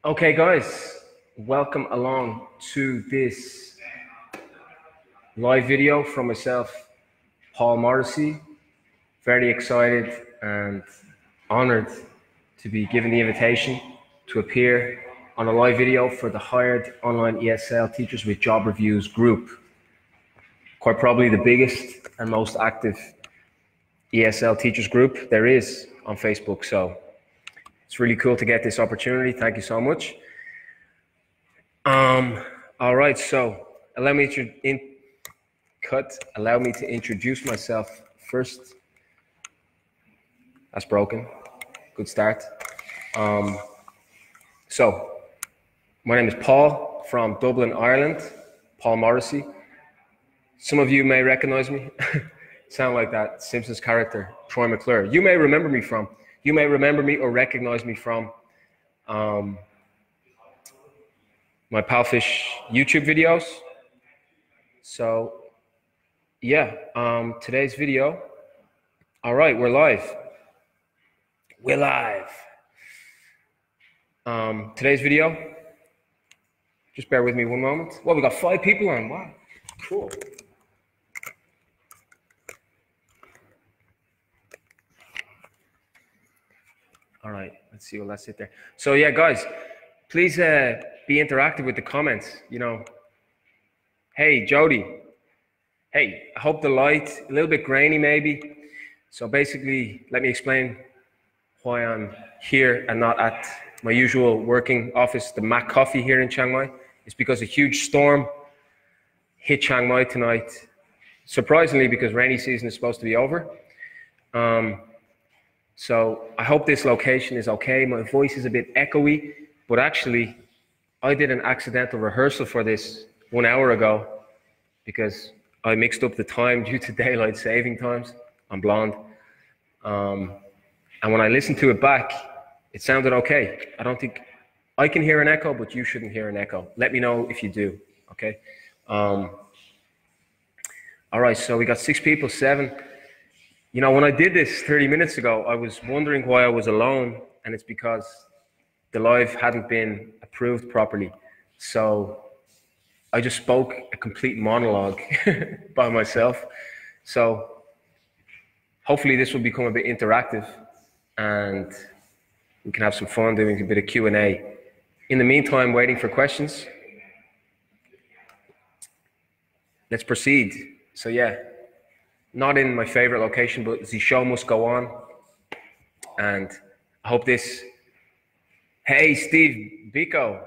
Okay, guys, welcome along to this live video from myself, Paul Morrissey. Very excited and honored to be given the invitation to appear on a live video for the Hired Online ESL Teachers with Job Reviews group. Quite probably the biggest and most active ESL teachers group there is on Facebook. So it's really cool to get this opportunity. Thank you so much. All right, so allow me to introduce myself first. That's broken. Good start. So my name is Paul from Dublin, Ireland. Paul Morrissey. Some of you may recognize me. Sound like that Simpsons character, Troy McClure. You may remember me or recognize me from my Palfish YouTube videos. So yeah, today's video. All right, we're live. Today's video, just bear with me one moment. Well, we got 5 people on. Wow, cool. All right, let's see. Well, let's sit there. So yeah, guys, please be interactive with the comments. You know, hey, Jody. Hey, I hope the light, a little bit grainy maybe. So basically, let me explain why I'm here and not at my usual working office, the Mac Coffee here in Chiang Mai. It's because a huge storm hit Chiang Mai tonight. Surprisingly, because rainy season is supposed to be over. So I hope this location is okay. My voice is a bit echoey, but actually I did an accidental rehearsal for this 1 hour ago because I mixed up the time due to daylight saving times. I'm blonde. And when I listened to it back, it sounded okay. I don't think I can hear an echo, but you shouldn't hear an echo. Let me know if you do, okay? All right, so we got 6 people, 7. You know, when I did this 30 minutes ago, I was wondering why I was alone, and it's because the live hadn't been approved properly. So I just spoke a complete monologue by myself. So hopefully this will become a bit interactive and we can have some fun doing a bit of Q&A. In the meantime, waiting for questions. Let's proceed. So yeah, not in my favorite location, but the show must go on. And I hope this, hey, Steve Bico.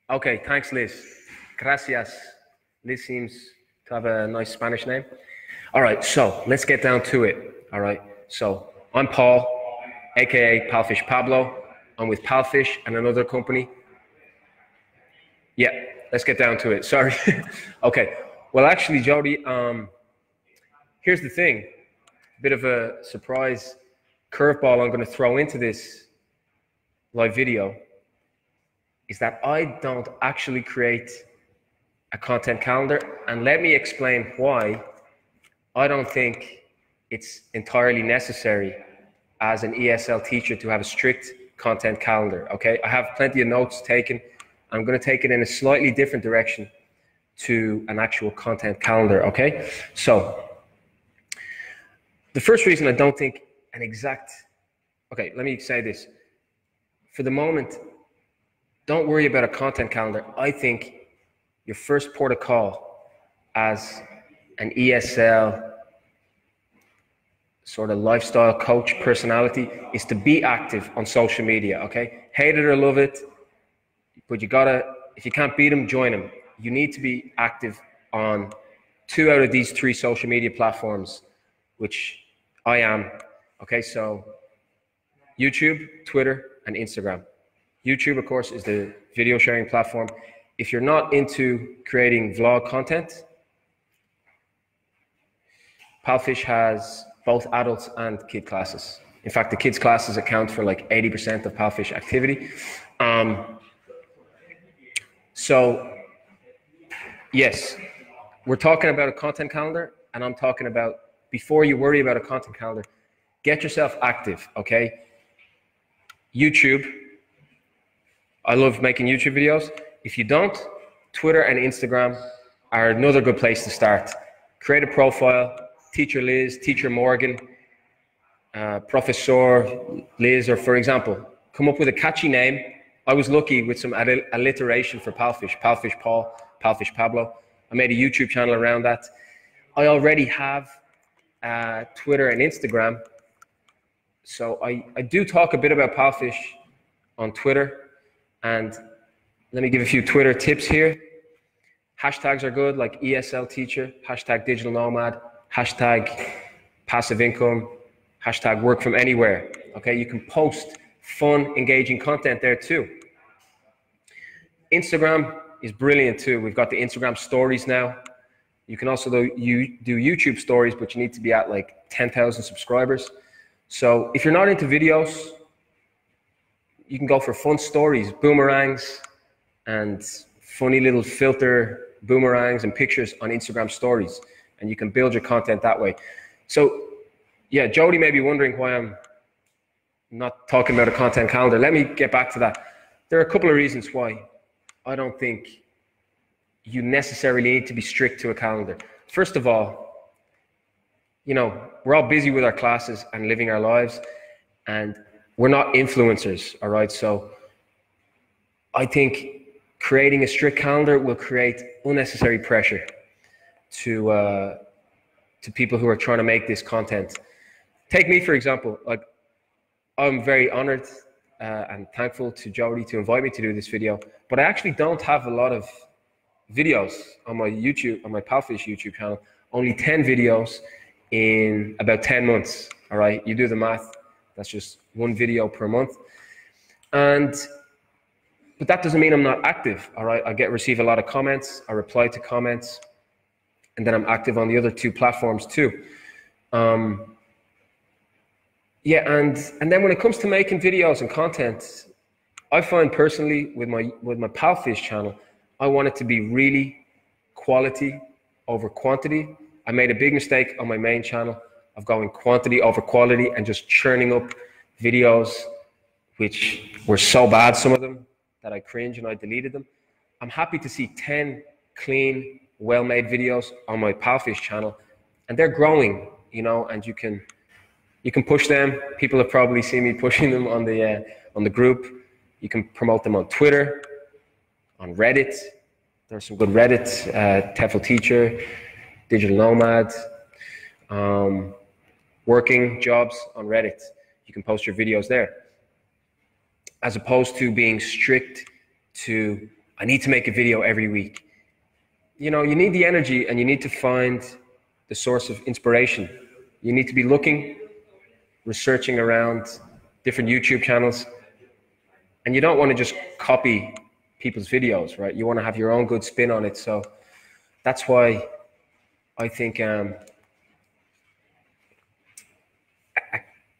Okay, thanks, Liz. Gracias. Liz seems to have a nice Spanish name. All right, so let's get down to it. All right, so I'm Paul, AKA Palfish Pablo. I'm with Palfish and another company. Yeah, let's get down to it. Sorry. Okay, well, actually, Jody, here's the thing. A bit of a surprise curveball I'm going to throw into this live video is that I don't actually create a content calendar, and let me explain why I don't think it's entirely necessary as an ESL teacher to have a strict content calendar, okay? I have plenty of notes taken. I'm going to take it in a slightly different direction to an actual content calendar, okay? So the first reason I don't think an exact, okay, let me say this. For the moment, don't worry about a content calendar. I think your first port of call as an ESL sort of lifestyle coach personality is to be active on social media, okay? Hate it or love it, but you gotta, if you can't beat them, join them. You need to be active on 2 out of these 3 social media platforms, which I am, okay? So YouTube, Twitter, and Instagram. YouTube, of course, is the video sharing platform. If you're not into creating vlog content, Palfish has both adults and kid classes. In fact, the kids classes account for like 80% of Palfish activity. So yes, we're talking about a content calendar, and I'm talking about, before you worry about a content calendar, get yourself active, okay? YouTube, I love making YouTube videos. If you don't, Twitter and Instagram are another good place to start. Create a profile, Teacher Liz, Teacher Morgan, Professor Liz, or for example, come up with a catchy name. I was lucky with some alliteration for Palfish, Palfish Paul, Palfish Pablo. I made a YouTube channel around that. I already have Twitter and Instagram. So I do talk a bit about Palfish on Twitter. And let me give a few Twitter tips here. Hashtags are good, like ESL teacher, hashtag digital nomad, hashtag passive income, hashtag work from anywhere. Okay, you can post fun, engaging content there too. Instagram is brilliant too. We've got the Instagram stories now. You can also do YouTube stories, but you need to be at like 10,000 subscribers. So if you're not into videos, you can go for fun stories, boomerangs, and funny little filter boomerangs and pictures on Instagram stories, and you can build your content that way. So yeah, Jody may be wondering why I'm not talking about a content calendar. Let me get back to that. There are a couple of reasons why I don't think you necessarily need to be strict to a calendar. First of all, you know, we're all busy with our classes and living our lives, and we're not influencers, all right? So I think creating a strict calendar will create unnecessary pressure to people who are trying to make this content. Take me, for example. Like, I'm very honored and thankful to Jody to invite me to do this video, but I actually don't have a lot of videos on my YouTube, on my Palfish YouTube channel. Only 10 videos in about 10 months, all right? You do the math. That's just one video per month. But that doesn't mean I'm not active, all right? I receive a lot of comments, I reply to comments, and then I'm active on the other two platforms too. Yeah, and then when it comes to making videos and content, I find personally with my Palfish channel, I want it to be really quality over quantity. I made a big mistake on my main channel of going quantity over quality and just churning up videos which were so bad, some of them, that I cringe and I deleted them. I'm happy to see 10 clean, well-made videos on my Palfish channel, and they're growing, you know, and you can push them. People have probably seen me pushing them on the group. You can promote them on Twitter, on Reddit. There's some good Reddit, TEFL Teacher, Digital Nomad, working jobs on Reddit. You can post your videos there, as opposed to being strict to, I need to make a video every week. You know, you need the energy and you need to find the source of inspiration. You need to be looking, researching around different YouTube channels, and you don't want to just copy people's videos, right? You want to have your own good spin on it. So that's why I think a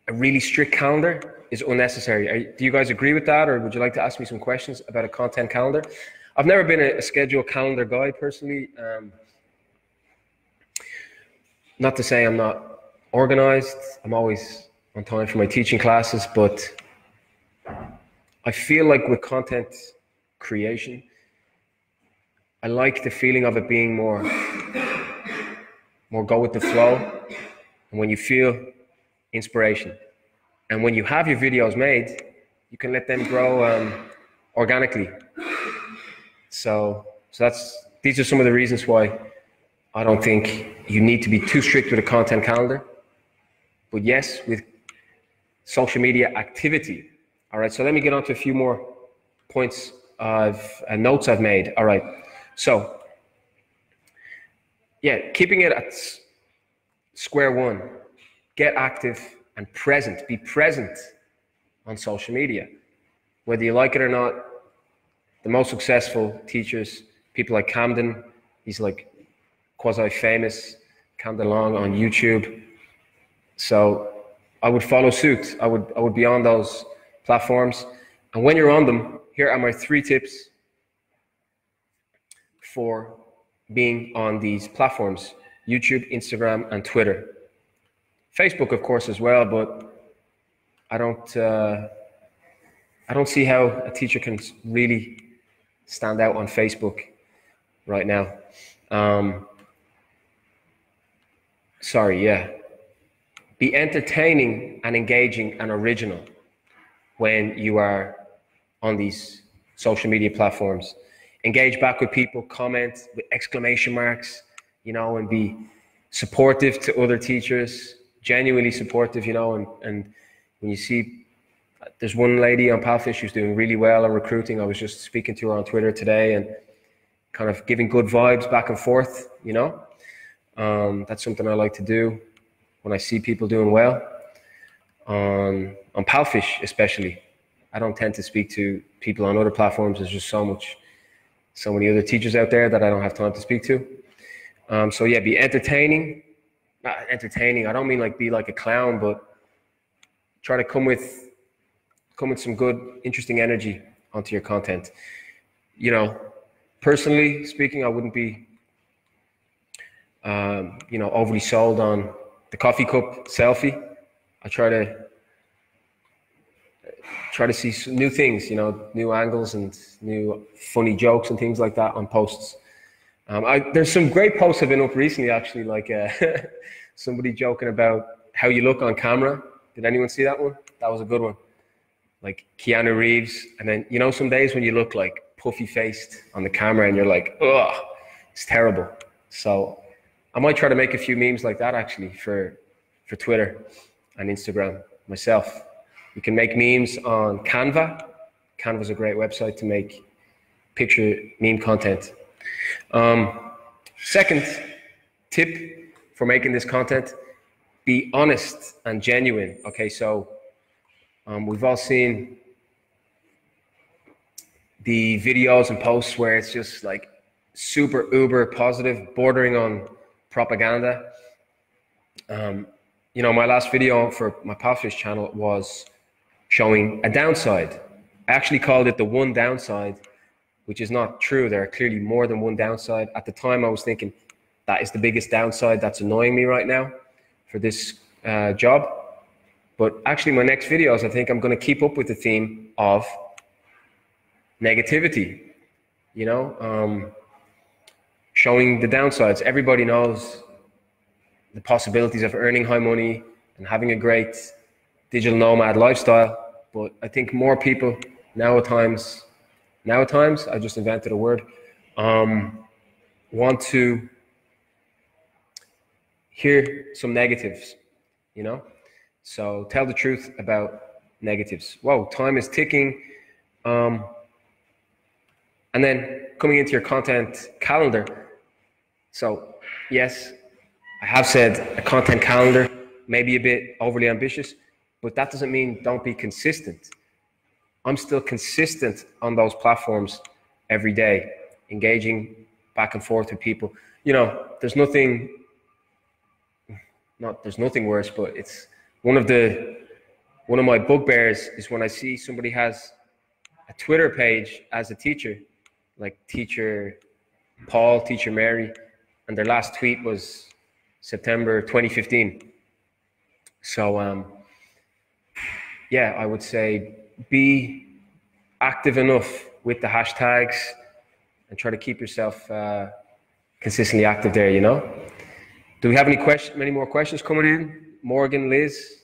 really strict calendar is unnecessary. Do you guys agree with that, or would you like to ask me some questions about a content calendar? I've never been a schedule calendar guy personally. Not to say I'm not organized. I'm always on time for my teaching classes, but I feel like with content creation, I like the feeling of it being more go with the flow, and when you feel inspiration. And when you have your videos made, you can let them grow organically. So these are some of the reasons why I don't think you need to be too strict with a content calendar. But yes, with social media activity. All right, so let me get on to a few more points of notes I've made. All right, so yeah, keeping it at square one, get active and present. Be present on social media. Whether you like it or not, the most successful teachers, people like Camden, he's like quasi-famous, Camden Long on YouTube. So I would follow suit. I would be on those platforms. And when you're on them, here are my 3 tips for being on these platforms: YouTube, Instagram, and Twitter. Facebook, of course, as well, but I don't I don't see how a teacher can really stand out on Facebook right now. Be entertaining and engaging and original when you are on these social media platforms. Engage back with people, comment with exclamation marks, you know, and be supportive to other teachers, genuinely supportive, you know, and when you see, there's one lady on Palfish who's doing really well in recruiting. I was just speaking to her on Twitter today and kind of giving good vibes back and forth, you know. That's something I like to do when I see people doing well. On Palfish especially, I don't tend to speak to people on other platforms. There's just so many other teachers out there that I don't have time to speak to. So yeah, be entertaining. Not entertaining, I don't mean like be like a clown, but try to come with some good, interesting energy onto your content. You know, personally speaking, I wouldn't be, you know, overly sold on the coffee cup selfie. I try to see some new things, you know, new angles and new funny jokes and things like that on posts. There's some great posts have been up recently, actually, like somebody joking about how you look on camera. Did anyone see that one? That was a good one. Like Keanu Reeves, and then, you know, some days when you look like puffy faced on the camera and you're like, ugh, it's terrible. So I might try to make a few memes like that actually for Twitter and Instagram myself. You can make memes on Canva. Canva's a great website to make picture meme content. Second tip for making this content, be honest and genuine. Okay, so we've all seen the videos and posts where it's just like super uber positive, bordering on propaganda. You know, my last video for my Palfish channel was showing a downside. I actually called it the one downside, which is not true. There are clearly more than one downside. At the time, I was thinking that is the biggest downside that's annoying me right now for this job. But actually, my next videos, I think I'm going to keep up with the theme of negativity, you know, showing the downsides. Everybody knows the possibilities of earning high money and having a great digital nomad lifestyle. But I think more people now at times, I just invented a word, want to hear some negatives, you know? So tell the truth about negatives. Whoa, time is ticking. And then coming into your content calendar. So yes, I have said a content calendar may be a bit overly ambitious, but that doesn't mean don't be consistent. I'm still consistent on those platforms every day, engaging back and forth with people. You know, there's nothing worse, but it's one of my bugbears is when I see somebody has a Twitter page as a teacher, like Teacher Paul, Teacher Mary, and their last tweet was September 2015. So yeah, I would say be active enough with the hashtags and try to keep yourself consistently active there, you know. Do we have any more questions coming in? Morgan, Liz,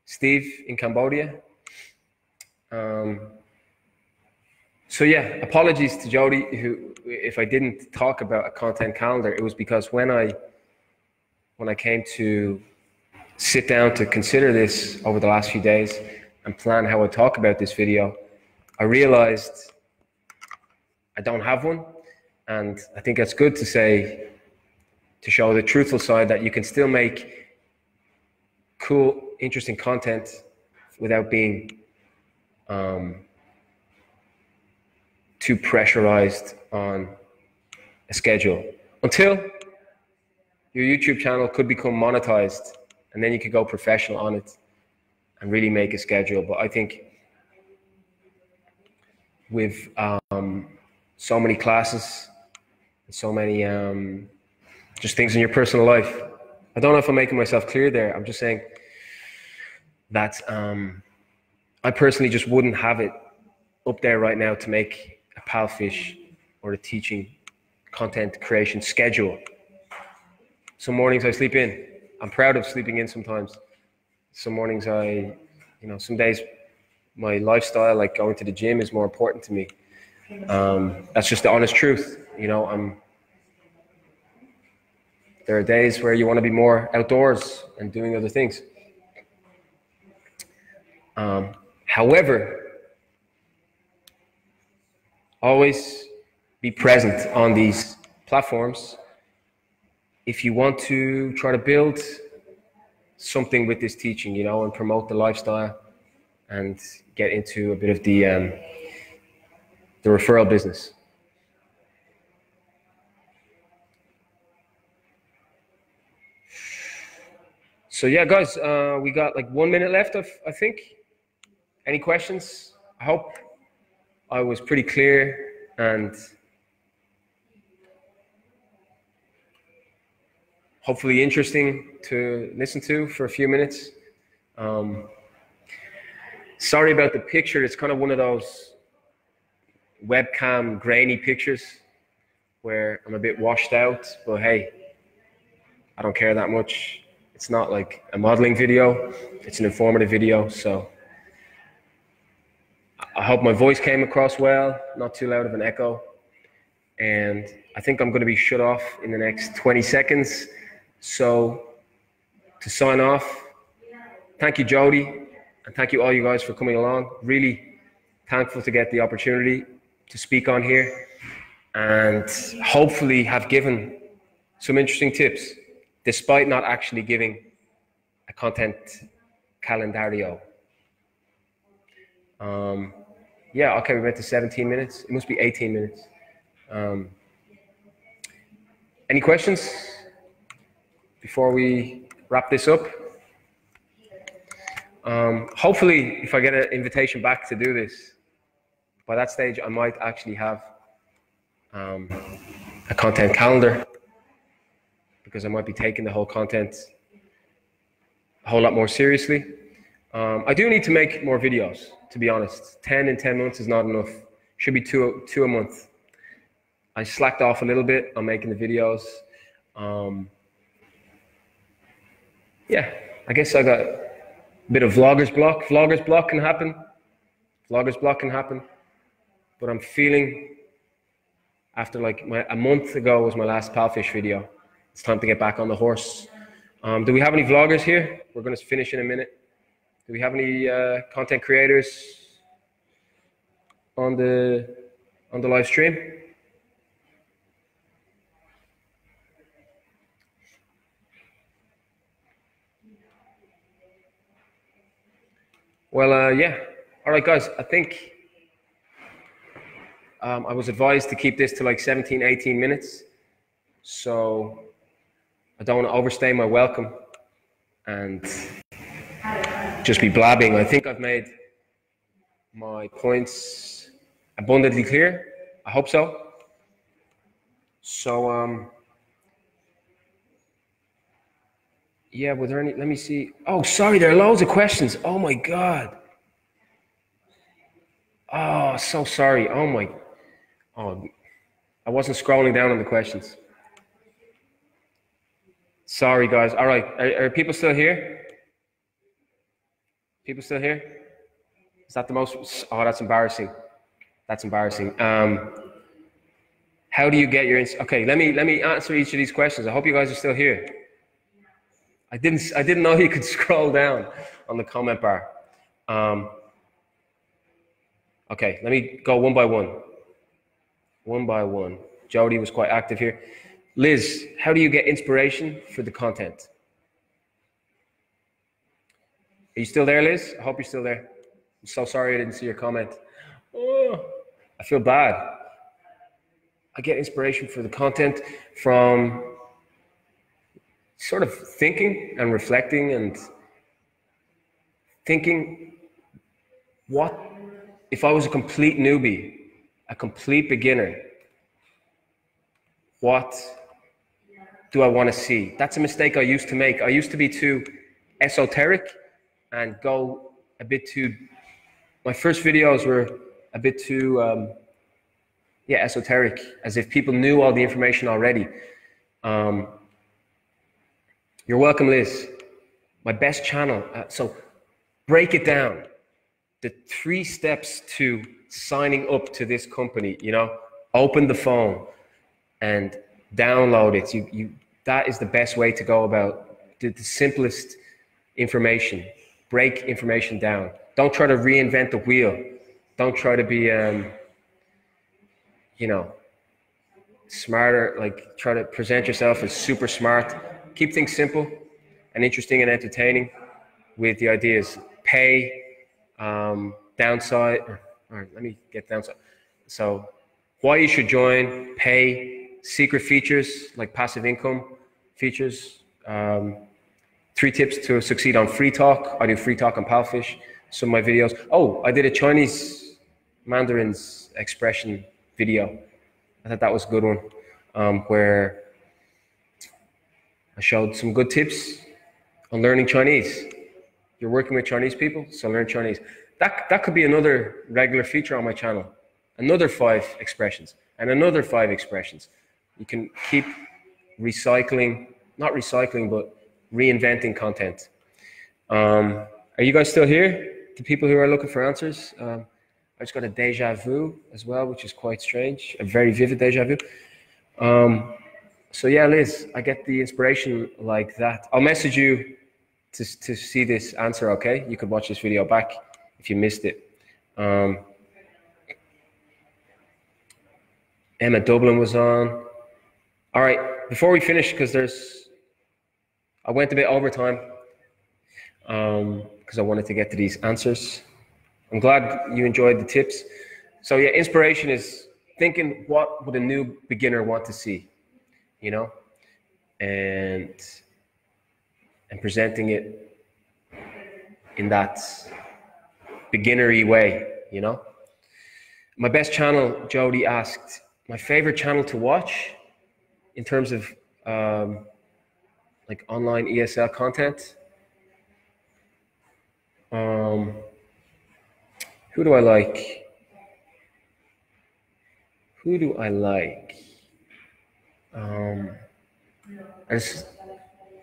Steve in Cambodia. So yeah, apologies to Jody, who, if I didn't talk about a content calendar, it was because when I came to sit down to consider this over the last few days and plan how I talk about this video, I realized I don't have one. And I think that's good to say, to show the truthful side that you can still make cool, interesting content without being too pressurized on a schedule, until your YouTube channel could become monetized, and then you could go professional on it and really make a schedule. But I think with so many classes, so many just things in your personal life, I don't know if I'm making myself clear there. I'm just saying that I personally just wouldn't have it up there right now to make a Palfish or a teaching content creation schedule. Some mornings I sleep in. I'm proud of sleeping in sometimes. Some mornings some days my lifestyle, like going to the gym, is more important to me. That's just the honest truth. There are days where you want to be more outdoors and doing other things. However, always be present on these platforms if you want to try to build something with this teaching, and promote the lifestyle and get into a bit of the referral business. So yeah, guys, we got like 1 minute left, I think. Any questions? I hope I was pretty clear and hopefully interesting to listen to for a few minutes. Sorry about the picture. It's kind of one of those webcam grainy pictures where I'm a bit washed out, but hey, I don't care that much. It's not like a modeling video. It's an informative video. So I hope my voice came across well, not too loud of an echo. And I think I'm going to be shut off in the next 20 seconds. So to sign off, thank you, Jody, and thank you all you guys for coming along. Really thankful to get the opportunity to speak on here and hopefully have given some interesting tips, despite not actually giving a content calendario. Yeah, okay, we went to 17 minutes. It must be 18 minutes. Any questions before we wrap this up? Hopefully, if I get an invitation back to do this, by that stage, I might actually have a content calendar, because I might be taking the whole content a whole lot more seriously. I do need to make more videos, to be honest. 10 in 10 months is not enough. Should be two a month. I slacked off a little bit on making the videos. Yeah, I guess I got a bit of vloggers block. Vloggers block can happen. Vloggers block can happen. But I'm feeling, after like a month ago was my last Palfish video. It's time to get back on the horse. Do we have any vloggers here? We're going to finish in a minute. Do we have any content creators on the live stream? Well, yeah. All right, guys. I think I was advised to keep this to like 17, 18 minutes. So I don't want to overstay my welcome and just be blabbing. I think I've made my points abundantly clear. I hope so. So, yeah, were there any, let me see. Oh, sorry, there are loads of questions. Oh my God. Oh, so sorry. Oh, I wasn't scrolling down on the questions. Sorry, guys. All right, are people still here? People still here? Is that the most? Oh, that's embarrassing. That's embarrassing. How do you get your? Okay, let me answer each of these questions. I hope you guys are still here. I didn't know you could scroll down on the comment bar. Okay, let me go one by one. One by one. Jody was quite active here. Liz, how do you get inspiration for the content? Are you still there, Liz? I hope you're still there. I'm so sorry I didn't see your comment. Oh, I feel bad. I get inspiration for the content from sort of thinking and reflecting and thinking, what if I was a complete newbie, a complete beginner? What do I want to see? That's a mistake I used to make. I used to be too esoteric and go a bit too my first videos were a bit too, yeah, esoteric, as if people knew all the information already. You're welcome, Liz. My best channel. So break it down. The 3 steps to signing up to this company, you know, open the phone and download it. That is the best way to go about the simplest information. Break information down. Don't try to reinvent the wheel. Don't try to be, you know, smarter, like try to present yourself as super smart. Keep things simple and interesting and entertaining with the ideas. Pay, downside, or let me get downside. So why you should join, pay, secret features like passive income features, 3 tips to succeed on free talk. I do free talk on Palfish, some of my videos. Oh, I did a Chinese Mandarin's expression video. I thought that was a good one, where I showed some good tips on learning Chinese. You're working with Chinese people, so learn Chinese. That could be another regular feature on my channel. Another 5 expressions and another 5 expressions. You can keep recycling, not recycling, but reinventing content. Are you guys still here? The people who are looking for answers? I just got a deja vu as well, which is quite strange. A very vivid deja vu. So yeah, Liz, I get the inspiration like that. I'll message you to see this answer, okay? You could watch this video back if you missed it. Emma Dublin was on. All right, before we finish, because I went a bit over time because I wanted to get to these answers. I'm glad you enjoyed the tips. So yeah, inspiration is thinking, what would a new beginner want to see, you know, and presenting it in that beginnery way, you know. My best channel, Jody asked, my favorite channel to watch in terms of like online ESL content. Who do I like? Who do I like?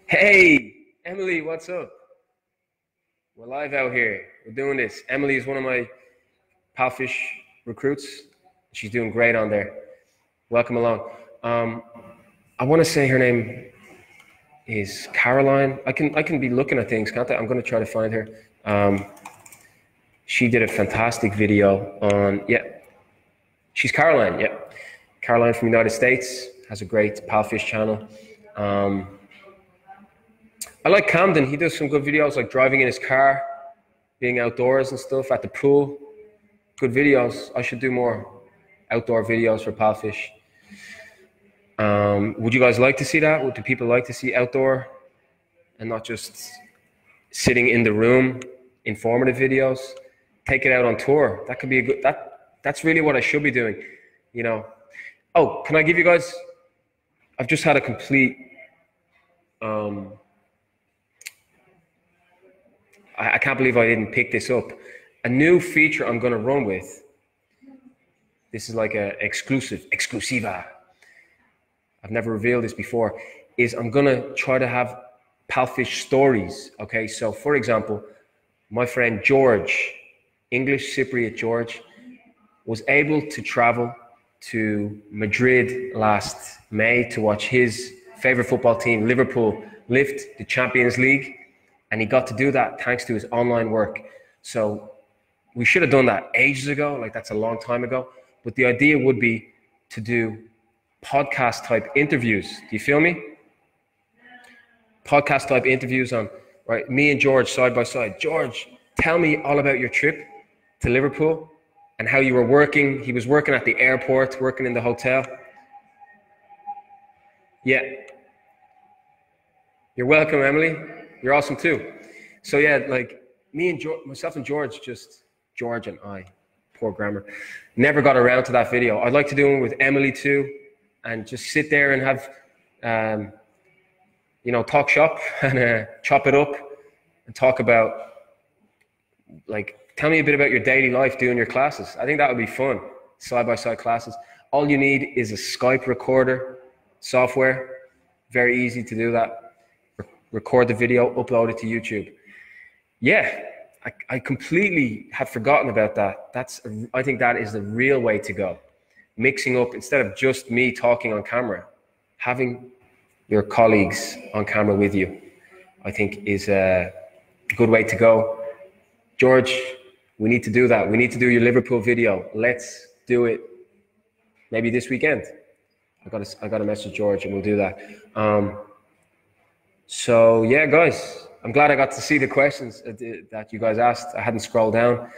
Hey, Emily, what's up? We're live out here. We're doing this. Emily is one of my Palfish recruits. She's doing great on there. Welcome along. I want to say her name is Caroline. I can be looking at things, can't I? I'm going to try to find her. She did a fantastic video on, yeah, she's Caroline, yeah. Caroline from the United States, has a great Palfish channel. I like Camden. He does some good videos, like driving in his car, being outdoors and stuff, at the pool. Good videos. I should do more outdoor videos for Palfish. Would you guys like to see that? Would the people like to see outdoor and not just sitting in the room, informative videos? Take it out on tour. That could be a good, that's really what I should be doing, you know. Oh, can I give you guys, I've just had a complete, I can't believe I didn't pick this up. A new feature I'm going to run with. This is like a exclusiva. I've never revealed this before. Is I'm going to try to have Palfish stories. Okay, so for example, my friend George, English Cypriot George, was able to travel to Madrid last May to watch his favorite football team, Liverpool, lift the Champions League. And he got to do that thanks to his online work. So we should have done that ages ago, like that's a long time ago. But the idea would be to do podcast type interviews. Do you feel me? Podcast type interviews on, right, me and George side by side. George, tell me all about your trip to Liverpool and how you were working. He was working at the airport, working in the hotel. Yeah. You're welcome, Emily. You're awesome too. So yeah, like me and George, myself and George, just George and I, poor grammar, never got around to that video. I'd like to do one with Emily too, and just sit there and have, you know, talk shop and chop it up and talk about like tell me a bit about your daily life doing your classes. I think that would be fun, side-by-side classes. All you need is a Skype recorder software. Very easy to do that. Record the video, upload it to YouTube. Yeah, I completely had forgotten about that. I think that is the real way to go. Mixing up, instead of just me talking on camera, having your colleagues on camera with you, I think is a good way to go. George, we need to do that. We need to do your Liverpool video. Let's do it maybe this weekend. I got to message George and we'll do that. So yeah, guys, I'm glad I got to see the questions that you guys asked. I hadn't scrolled down.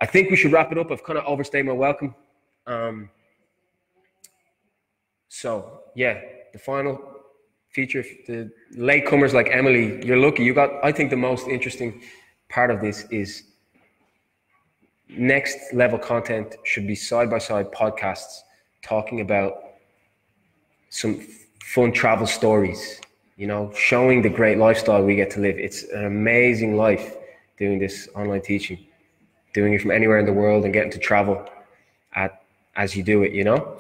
I think we should wrap it up. I've kind of overstayed my welcome. So yeah, the final feature, the latecomers like Emily, you're lucky. You got, I think the most interesting part of this is next level content should be side-by-side podcasts talking about some fun travel stories, you know, showing the great lifestyle we get to live. It's an amazing life doing this online teaching, doing it from anywhere in the world and getting to travel as you do it, you know?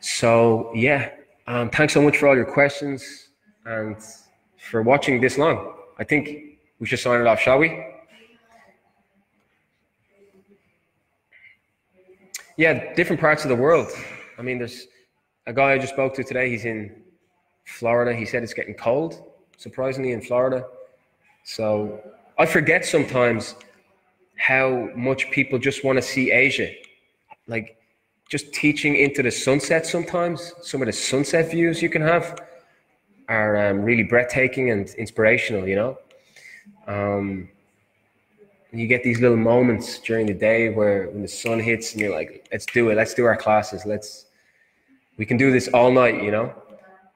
So yeah, thanks so much for all your questions and for watching this long. I think we should sign it off, shall we? Yeah, different parts of the world. I mean, there's a guy I just spoke to today. He's in Florida. He said it's getting cold, surprisingly, in Florida. So I forget sometimes how much people just want to see Asia. Like just teaching into the sunset sometimes, some of the sunset views you can have are really breathtaking and inspirational, you know? You get these little moments during the day when the sun hits and you're like, let's do it. Let's do our classes. We can do this all night, you know,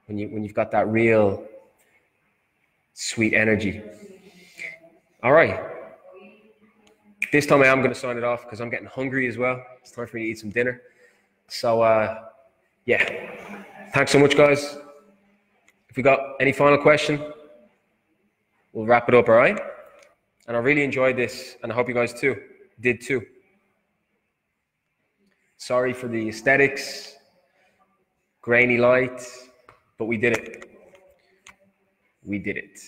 when you've got that real sweet energy. All right. This time I am going to sign it off because I'm getting hungry as well. It's time for me to eat some dinner. So, yeah. Thanks so much, guys. If we got any final question, we'll wrap it up, all right? And I really enjoyed this, and I hope you guys did too. Sorry for the aesthetics, grainy light, but we did it. We did it.